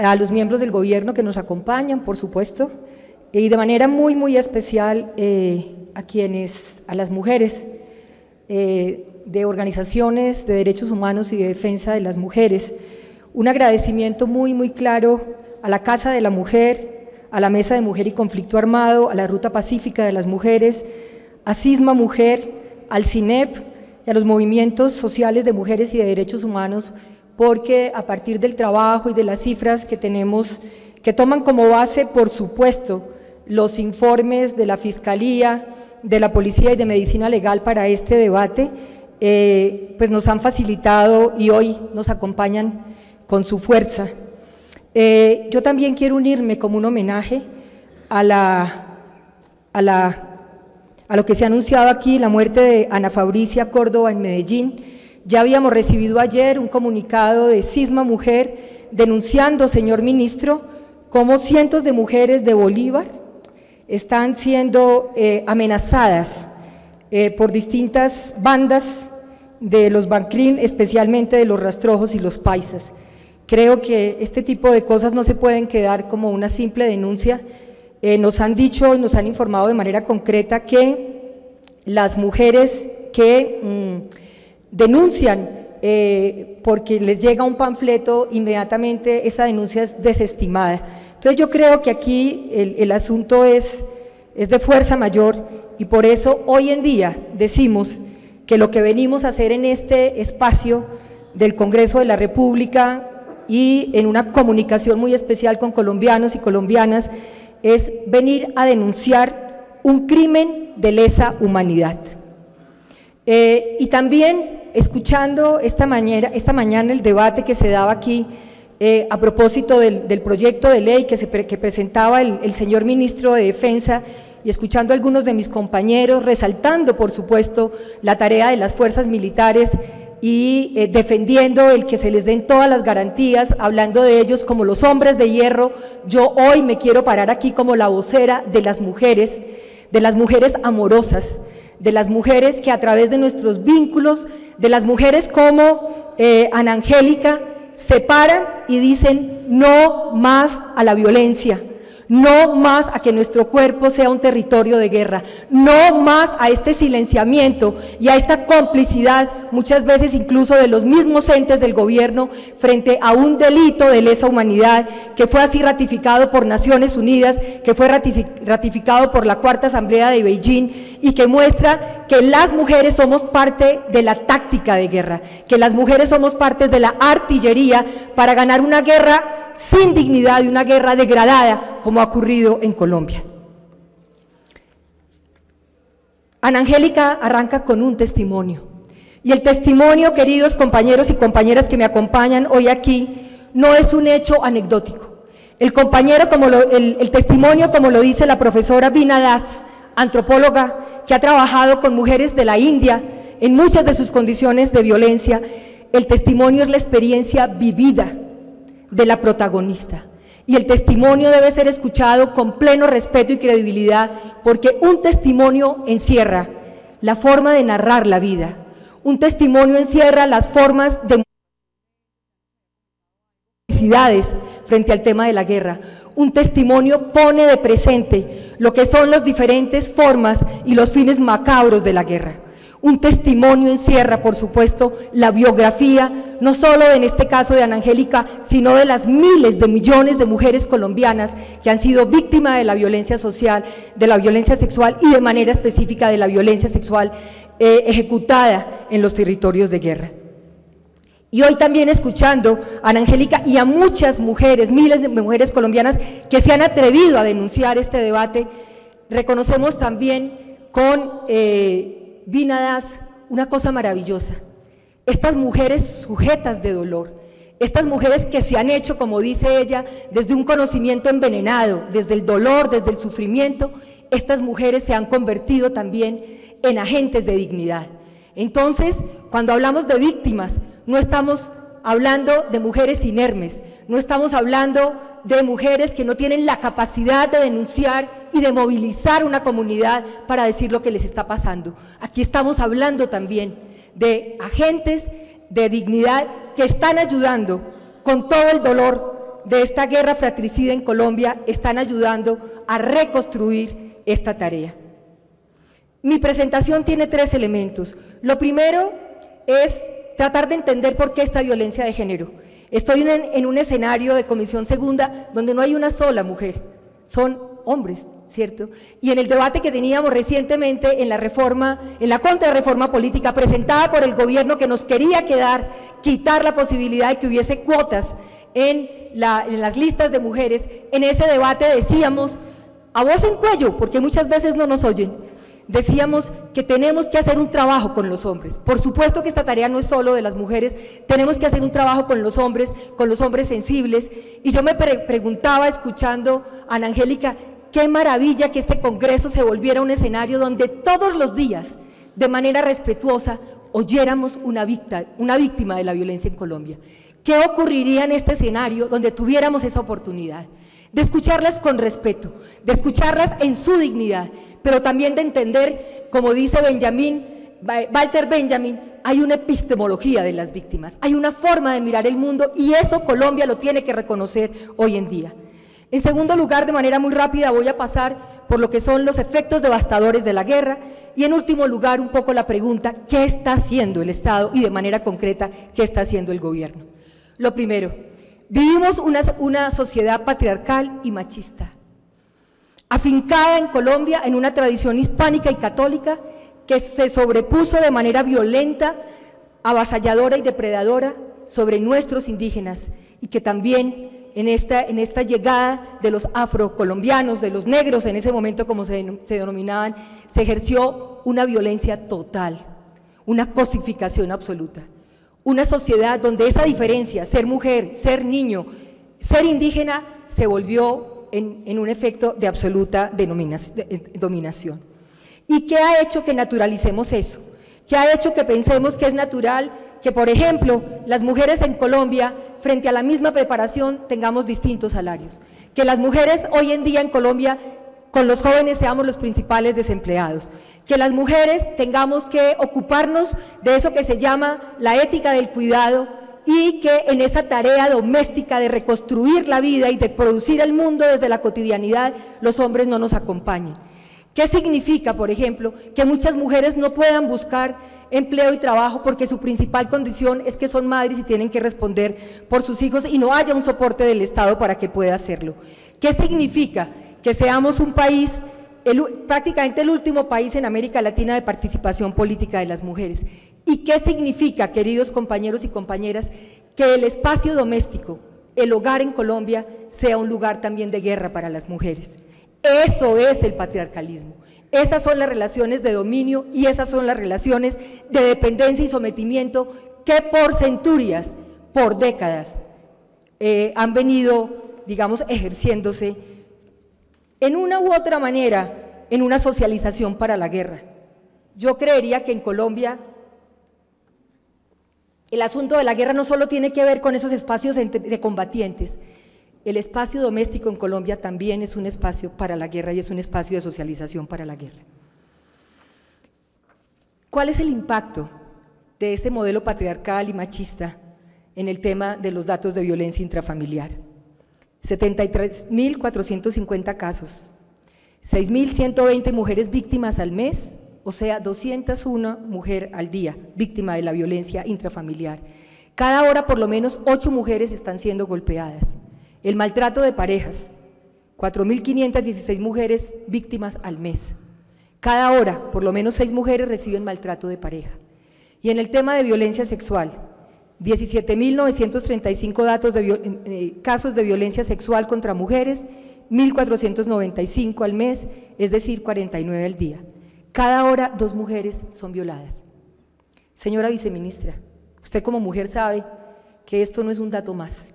a los miembros del gobierno que nos acompañan, por supuesto, y de manera muy especial a las mujeres de organizaciones de derechos humanos y de defensa de las mujeres. Un agradecimiento muy claro a la Casa de la Mujer, a la Mesa de Mujer y Conflicto Armado, a la Ruta Pacífica de las Mujeres, a Cisma Mujer, al CINEP y a los movimientos sociales de mujeres y de derechos humanos, porque a partir del trabajo y de las cifras que tenemos, que toman como base, por supuesto, los informes de la Fiscalía, de la Policía y de Medicina Legal para este debate, pues nos han facilitado y hoy nos acompañan con su fuerza. Yo también quiero unirme como un homenaje a lo que se ha anunciado aquí, la muerte de Ana Fabricia Córdoba en Medellín. Ya habíamos recibido ayer un comunicado de Cisma Mujer denunciando, señor ministro, cómo cientos de mujeres de Bolívar están siendo amenazadas por distintas bandas de los Bancrín, especialmente de los Rastrojos y los Paisas. Creo que este tipo de cosas no se pueden quedar como una simple denuncia. Nos han dicho y nos han informado de manera concreta que las mujeres que denuncian porque les llega un panfleto, inmediatamente esa denuncia es desestimada. Entonces yo creo que aquí el asunto es de fuerza mayor y por eso hoy en día decimos que lo que venimos a hacer en este espacio del Congreso de la República y en una comunicación muy especial con colombianos y colombianas es venir a denunciar un crimen de lesa humanidad. Y también escuchando esta mañana el debate que se daba aquí a propósito del proyecto de ley que presentaba el señor ministro de Defensa y escuchando a algunos de mis compañeros, resaltando por supuesto la tarea de las fuerzas militares y defendiendo el que se les den todas las garantías, hablando de ellos como los hombres de hierro. Yo hoy me quiero parar aquí como la vocera de las mujeres amorosas, de las mujeres que a través de nuestros vínculos, de las mujeres como Ana Angélica, se paran y dicen no más a la violencia, no más a que nuestro cuerpo sea un territorio de guerra, no más a este silenciamiento y a esta complicidad, muchas veces incluso de los mismos entes del gobierno, frente a un delito de lesa humanidad que fue así ratificado por Naciones Unidas, que fue ratificado por la Cuarta Asamblea de Beijing y que muestra que las mujeres somos parte de la táctica de guerra, que las mujeres somos parte de la artillería para ganar una guerra sin dignidad y una guerra degradada como ha ocurrido en Colombia. Ana Angélica arranca con un testimonio y el testimonio, queridos compañeros y compañeras que me acompañan hoy aquí, no es un hecho anecdótico. El testimonio, como lo dice la profesora Bina Das, antropóloga que ha trabajado con mujeres de la India en muchas de sus condiciones de violencia, el testimonio es la experiencia vivida de la protagonista y el testimonio debe ser escuchado con pleno respeto y credibilidad porque un testimonio encierra la forma de narrar la vida, un testimonio encierra las formas de necesidades frente al tema de la guerra, un testimonio pone de presente lo que son las diferentes formas y los fines macabros de la guerra. Un testimonio encierra, por supuesto, la biografía, no solo en este caso de Ana Angélica, sino de las miles de millones de mujeres colombianas que han sido víctimas de la violencia social, de la violencia sexual y de manera específica de la violencia sexual ejecutada en los territorios de guerra. Y hoy también escuchando a Ana Angélica y a muchas mujeres, miles de mujeres colombianas que se han atrevido a denunciar este debate, reconocemos también con Bina Das una cosa maravillosa. Estas mujeres sujetas de dolor, estas mujeres que se han hecho, como dice ella, desde un conocimiento envenenado, desde el dolor, desde el sufrimiento, estas mujeres se han convertido también en agentes de dignidad. Entonces, cuando hablamos de víctimas, no estamos hablando de mujeres inermes, no estamos hablando de mujeres que no tienen la capacidad de denunciar y de movilizar una comunidad para decir lo que les está pasando. Aquí estamos hablando también de agentes de dignidad que están ayudando con todo el dolor de esta guerra fratricida en Colombia están ayudando a reconstruir esta tarea. Mi presentación tiene 3 elementos. Lo primero es tratar de entender por qué esta violencia de género. Estoy en un escenario de Comisión Segunda donde no hay una sola mujer, son hombres, ¿cierto? Y en el debate que teníamos recientemente en la contrarreforma política presentada por el gobierno que nos quería quitar la posibilidad de que hubiese cuotas en las listas de mujeres, en ese debate decíamos, a voz en cuello, porque muchas veces no nos oyen, decíamos que tenemos que hacer un trabajo con los hombres. Por supuesto que esta tarea no es solo de las mujeres, tenemos que hacer un trabajo con los hombres sensibles. Y yo me preguntaba, escuchando a Ana Angélica, qué maravilla que este Congreso se volviera un escenario donde todos los días, de manera respetuosa, oyéramos una víctima de la violencia en Colombia. ¿Qué ocurriría en este escenario donde tuviéramos esa oportunidad? De escucharlas con respeto, de escucharlas en su dignidad, pero también de entender, como dice Walter Benjamin, hay una epistemología de las víctimas, hay una forma de mirar el mundo y eso Colombia lo tiene que reconocer hoy en día. En segundo lugar, de manera muy rápida, voy a pasar por lo que son los efectos devastadores de la guerra y en último lugar un poco la pregunta, ¿qué está haciendo el Estado y de manera concreta, qué está haciendo el gobierno? Lo primero, vivimos una sociedad patriarcal y machista, afincada en Colombia en una tradición hispánica y católica que se sobrepuso de manera violenta, avasalladora y depredadora sobre nuestros indígenas y que también en esta llegada de los afrocolombianos, de los negros en ese momento como se denominaban, se ejerció una violencia total, una cosificación absoluta. Una sociedad donde esa diferencia, ser mujer, ser niño, ser indígena, se volvió en un efecto de absoluta dominación. ¿Y qué ha hecho que naturalicemos eso? ¿Qué ha hecho que pensemos que es natural que, por ejemplo, las mujeres en Colombia, frente a la misma preparación, tengamos distintos salarios? Que las mujeres hoy en día en Colombia, con los jóvenes, seamos los principales desempleados. Que las mujeres tengamos que ocuparnos de eso que se llama la ética del cuidado y que en esa tarea doméstica de reconstruir la vida y de producir el mundo desde la cotidianidad, los hombres no nos acompañen. ¿Qué significa, por ejemplo, que muchas mujeres no puedan buscar empleo y trabajo porque su principal condición es que son madres y tienen que responder por sus hijos y no haya un soporte del Estado para que pueda hacerlo? ¿Qué significa? Que seamos un país, prácticamente el último país en América Latina de participación política de las mujeres. ¿Y qué significa, queridos compañeros y compañeras, que el espacio doméstico, el hogar en Colombia, sea un lugar también de guerra para las mujeres? Eso es el patriarcalismo. Esas son las relaciones de dominio y esas son las relaciones de dependencia y sometimiento que por centurias, por décadas, han venido, digamos, ejerciéndose en una u otra manera en una socialización para la guerra. Yo creería que en Colombia el asunto de la guerra no solo tiene que ver con esos espacios de combatientes, el espacio doméstico en Colombia también es un espacio para la guerra y es un espacio de socialización para la guerra. ¿Cuál es el impacto de este modelo patriarcal y machista en el tema de los datos de violencia intrafamiliar? 73.450 casos, 6.120 mujeres víctimas al mes, o sea, 201 mujeres al día víctima de la violencia intrafamiliar. Cada hora por lo menos 8 mujeres están siendo golpeadas. El maltrato de parejas, 4.516 mujeres víctimas al mes. Cada hora por lo menos 6 mujeres reciben maltrato de pareja. Y en el tema de violencia sexual, 17.935 casos de violencia sexual contra mujeres, 1.495 al mes, es decir, 49 al día. Cada hora 2 mujeres son violadas. Señora viceministra, usted como mujer sabe que esto no es un dato más.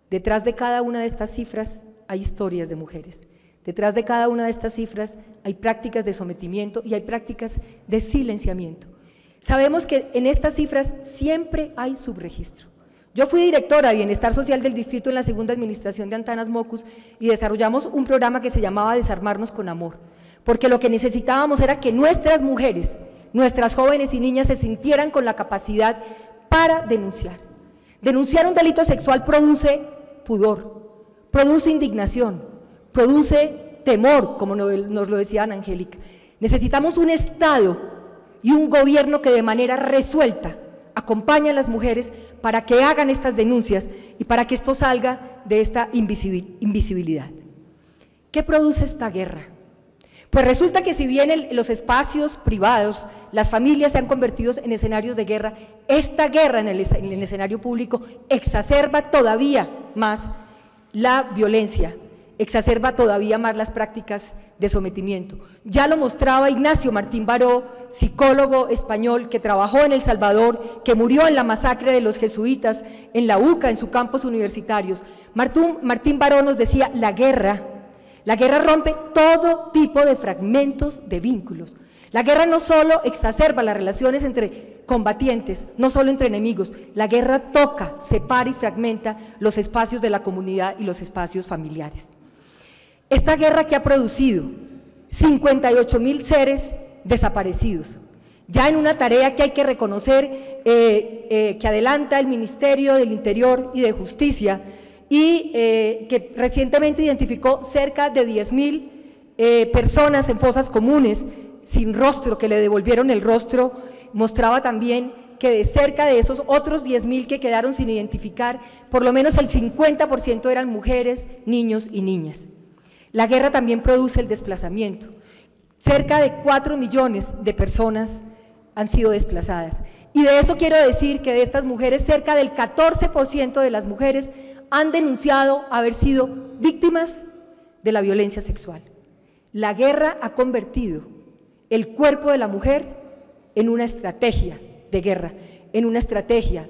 Detrás de cada una de estas cifras hay historias de mujeres. Detrás de cada una de estas cifras hay prácticas de sometimiento y hay prácticas de silenciamiento. Sabemos que en estas cifras siempre hay subregistro. Yo fui directora de Bienestar Social del Distrito en la segunda administración de Antanas Mocus y desarrollamos un programa que se llamaba Desarmarnos con Amor, porque lo que necesitábamos era que nuestras mujeres, nuestras jóvenes y niñas se sintieran con la capacidad para denunciar. Denunciar un delito sexual produce pudor, produce indignación, produce temor, como nos lo decía Ana Angélica. Necesitamos un Estado y un gobierno que de manera resuelta acompañe a las mujeres para que hagan estas denuncias y para que esto salga de esta invisibilidad. ¿Qué produce esta guerra? Pues resulta que si bien los espacios privados, las familias se han convertido en escenarios de guerra, esta guerra en el escenario público exacerba todavía más la violencia, exacerba todavía más las prácticas de sometimiento. Ya lo mostraba Ignacio Martín Baró, psicólogo español que trabajó en El Salvador, que murió en la masacre de los jesuitas en la UCA, en su campus universitarios. Martín Baró nos decía, la guerra rompe todo tipo de fragmentos de vínculos. La guerra no solo exacerba las relaciones entre combatientes, no solo entre enemigos, la guerra toca, separa y fragmenta los espacios de la comunidad y los espacios familiares. Esta guerra que ha producido 58.000 seres desaparecidos, ya en una tarea que hay que reconocer que adelanta el Ministerio del Interior y de Justicia, y que recientemente identificó cerca de 10.000 personas en fosas comunes sin rostro, que le devolvieron el rostro. Mostraba también que de cerca de esos otros 10.000 que quedaron sin identificar, por lo menos el 50% eran mujeres, niños y niñas. La guerra también produce el desplazamiento. Cerca de 4 millones de personas han sido desplazadas. Y de eso quiero decir que de estas mujeres, cerca del 14% de las mujeres han denunciado haber sido víctimas de la violencia sexual. La guerra ha convertido el cuerpo de la mujer en una estrategia de guerra, en una estrategia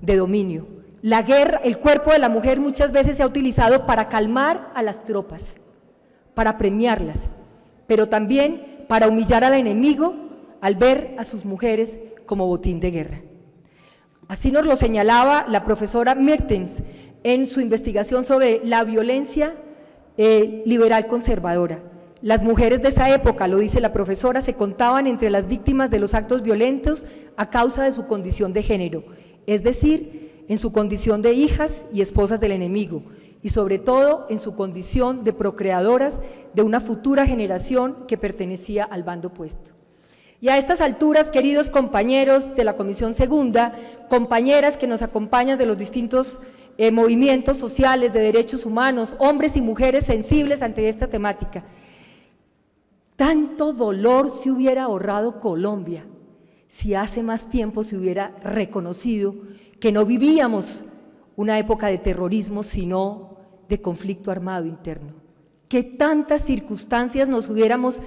de dominio. La guerra, el cuerpo de la mujer muchas veces se ha utilizado para calmar a las tropas, para premiarlas, pero también para humillar al enemigo al ver a sus mujeres como botín de guerra. Así nos lo señalaba la profesora Mertens en su investigación sobre la violencia liberal conservadora. Las mujeres de esa época, lo dice la profesora, se contaban entre las víctimas de los actos violentos a causa de su condición de género, es decir, en su condición de hijas y esposas del enemigo, y sobre todo en su condición de procreadoras de una futura generación que pertenecía al bando opuesto. Y a estas alturas, queridos compañeros de la Comisión Segunda, compañeras que nos acompañan de los distintos movimientos sociales de derechos humanos, hombres y mujeres sensibles ante esta temática, tanto dolor se hubiera ahorrado Colombia si hace más tiempo se hubiera reconocido que no vivíamos una época de terrorismo, sino de conflicto armado interno. Qué tantas circunstancias nos hubiéramos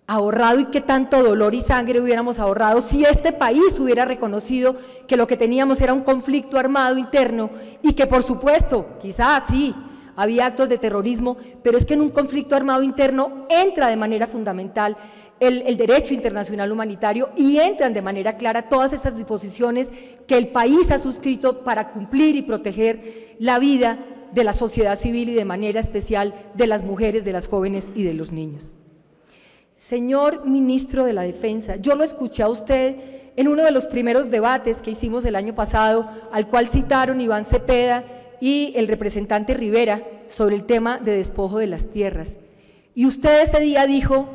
ahorrado y qué tanto dolor y sangre hubiéramos ahorrado si este país hubiera reconocido que lo que teníamos era un conflicto armado interno y que por supuesto, quizás sí, había actos de terrorismo, pero es que en un conflicto armado interno entra de manera fundamental el derecho internacional humanitario y entran de manera clara todas estas disposiciones que el país ha suscrito para cumplir y proteger la vida de la sociedad civil y de manera especial de las mujeres, de las jóvenes y de los niños. Señor Ministro de la Defensa, yo lo escuché a usted en uno de los primeros debates que hicimos el año pasado, al cual citaron Iván Cepeda y el representante Rivera sobre el tema de despojo de las tierras. Y usted ese día dijo,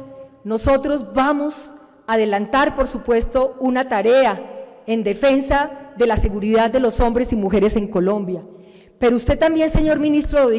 nosotros vamos a adelantar, por supuesto, una tarea en defensa de la seguridad de los hombres y mujeres en Colombia. Pero usted también, señor Ministro, lo dijo